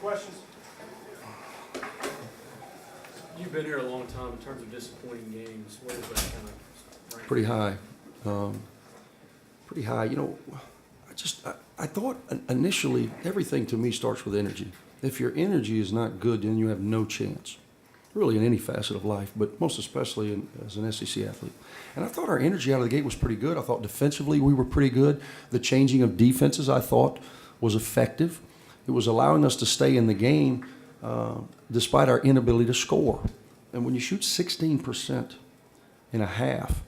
Questions? You've been here a long time in terms of disappointing games. Where does that kind of rank? Pretty high. Pretty high. You know, I thought initially everything to me starts with energy. If your energy is not good, then you have no chance, really in any facet of life, but most especially as an SEC athlete. And I thought our energy out of the gate was pretty good. I thought defensively we were pretty good. The changing of defenses I thought was effective. It was allowing us to stay in the game despite our inability to score. And when you shoot 16% in a half,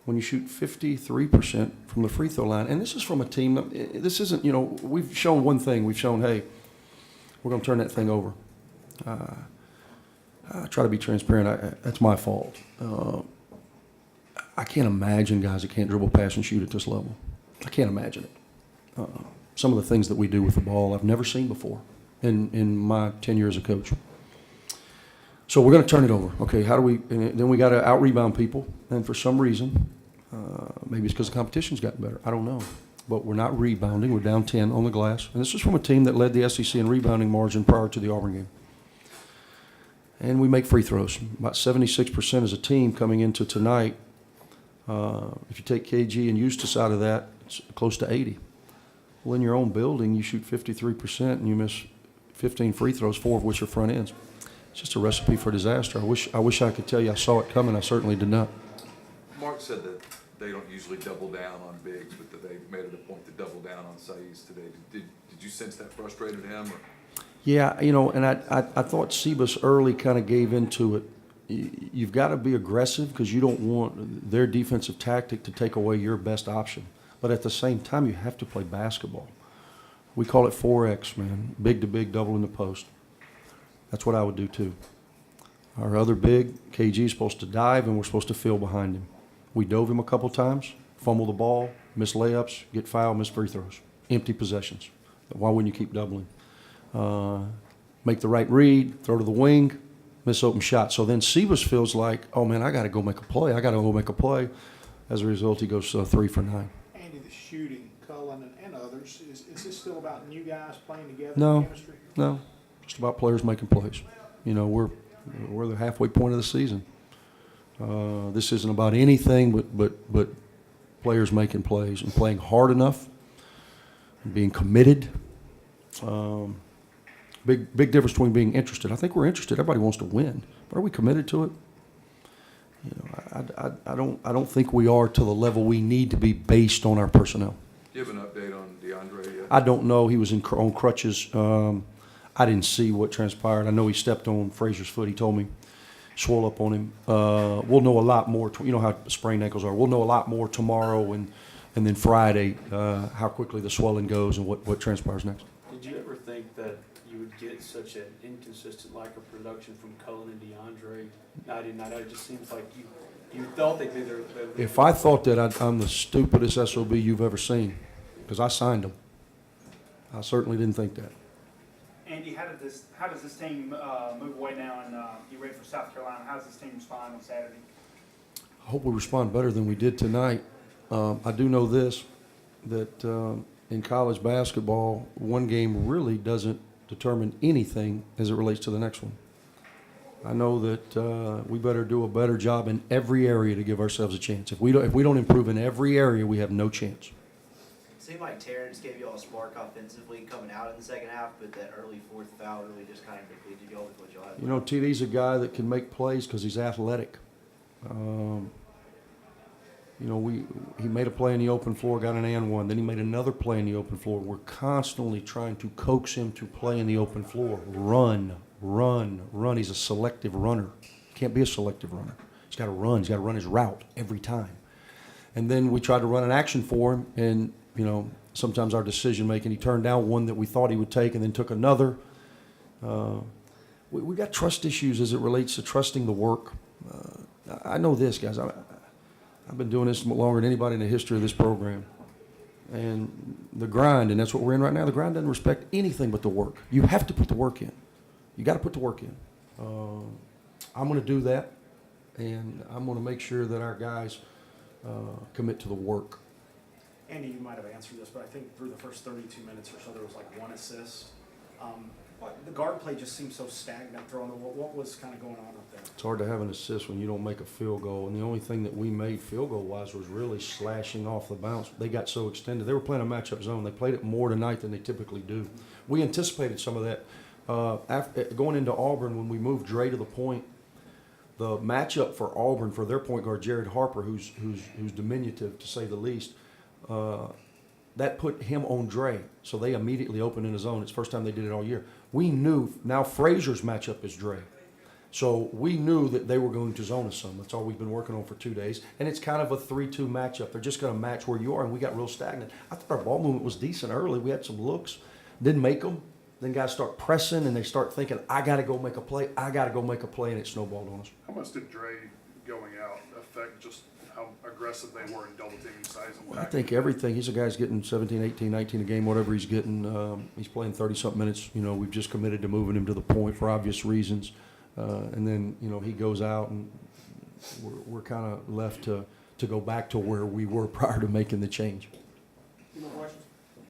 when you shoot 53% from the free throw line, and this is from a team, this isn't, you know, we've shown one thing. We've shown, hey, we're going to turn that thing over. I try to be transparent. That's my fault. I can't imagine guys that can't dribble, pass, and shoot at this level. I can't imagine it. Some of the things that we do with the ball I've never seen before in my 10 years as a coach. So we're going to turn it over. Okay, how do we – and then we got to out-rebound people. And for some reason, maybe it's because the competition's gotten better. I don't know. But we're not rebounding. We're down 10 on the glass. And this is from a team that led the SEC in rebounding margin prior to the Auburn game. And we make free throws. About 76% as a team coming into tonight. If you take KG and Eustis out of that, it's close to 80. Well, in your own building, you shoot 53% and you miss 15 free throws, 4 of which are front ends. It's just a recipe for disaster. I wish I could tell you I saw it coming. I certainly did not. Mark said that they don't usually double down on bigs, but that they made it a point to double down on Saiz today. Did you sense that frustrated him? Or? Yeah, you know, and I thought Sebas early kind of gave into it. You've got to be aggressive because you don't want their defensive tactic to take away your best option. But at the same time, you have to play basketball. We call it 4X, man. Big to big, double in the post. That's what I would do too. Our other big, KG, is supposed to dive, and we're supposed to fill behind him. We dove him a couple times, fumble the ball, miss layups, get fouled, miss free throws, empty possessions. Why wouldn't you keep doubling? Make the right read, throw to the wing, miss open shot. So then Sebas feels like, oh, man, I got to go make a play. I got to go make a play. As a result, he goes 3 for 9. Andy, the shooting, Cullen, and others, is this still about new guys playing together? No. Chemistry? No, just about players making plays. You know, we're the halfway point of the season. This isn't about anything but players making plays and playing hard enough and being committed. Big difference between being interested. I think we're interested. Everybody wants to win, but are we committed to it? You know, I don't think we are to the level we need to be based on our personnel. Do you have an update on DeAndre yet? I don't know. He was on crutches. I didn't see what transpired. I know he stepped on Frazier's foot. He told me, swole up on him. We'll know a lot more. You know how sprained ankles are. We'll know a lot more tomorrow and then Friday how quickly the swelling goes and what transpires next. Did you ever think that you would get such an inconsistent lack of production from Cullen and DeAndre night in, night out? It just seems like you thought they'd be there. If I thought that, I'm the stupidest SOB you've ever seen because I signed them. I certainly didn't think that. Andy, how does this team move away now and be ready for South Carolina? How does this team respond on Saturday? I hope we respond better than we did tonight. I do know this, that in college basketball, one game really doesn't determine anything as it relates to the next one. I know that we better do a better job in every area to give ourselves a chance. If we don't improve in every area, we have no chance. It seemed like Terrence gave you all a spark offensively coming out in the second half, but that early fourth foul really just kind of depleted y'all with what y'all had. You know, TD's a guy that can make plays because he's athletic. You know, he made a play in the open floor, got an and one. Then he made another play in the open floor. We're constantly trying to coax him to play in the open floor. Run. He's a selective runner. Can't be a selective runner. He's got to run. He's got to run his route every time. And then we tried to run an action for him, and, you know, sometimes our decision-making, he turned down one that we thought he would take and then took another. We got trust issues as it relates to trusting the work. I know this, guys. I've been doing this longer than anybody in the history of this program. And the grind, and that's what we're in right now, the grind doesn't respect anything but the work. You have to put the work in. You got to put the work in. I'm going to do that, and I'm going to make sure that our guys commit to the work. Andy, you might have answered this, but I think through the first 32 minutes or so, there was like 1 assist. The guard play just seemed so stagnant throwing the, what was kind of going on up there? It's hard to have an assist when you don't make a field goal, and the only thing that we made field goal wise was really slashing off the bounce. They got so extended. They were playing a matchup zone. They played it more tonight than they typically do. We anticipated some of that. After, going into Auburn, when we moved Dre to the point, the matchup for Auburn for their point guard Jared Harper, who's diminutive to say the least, that put him on Dre. So they immediately opened in the zone. It's the first time they did it all year. We knew now Frazier's matchup is Dre. So we knew that they were going to zone us some. That's all we've been working on for 2 days. And it's kind of a 3-2 matchup. They're just going to match where you are, and we got real stagnant. I thought our ball movement was decent early. We had some looks, didn't make them. Then guys start pressing, and they start thinking, I got to go make a play. I got to go make a play, and it snowballed on us. How much did Dre going out affect just how aggressive they were in double teaming size and I think everything. He's a guy's getting 17, 18, 19 a game, whatever he's getting. He's playing 30-something minutes. You know, we've just committed to moving him to the point for obvious reasons. And then, you know, he goes out, and we're kind of left to go back to where we were prior to making the change.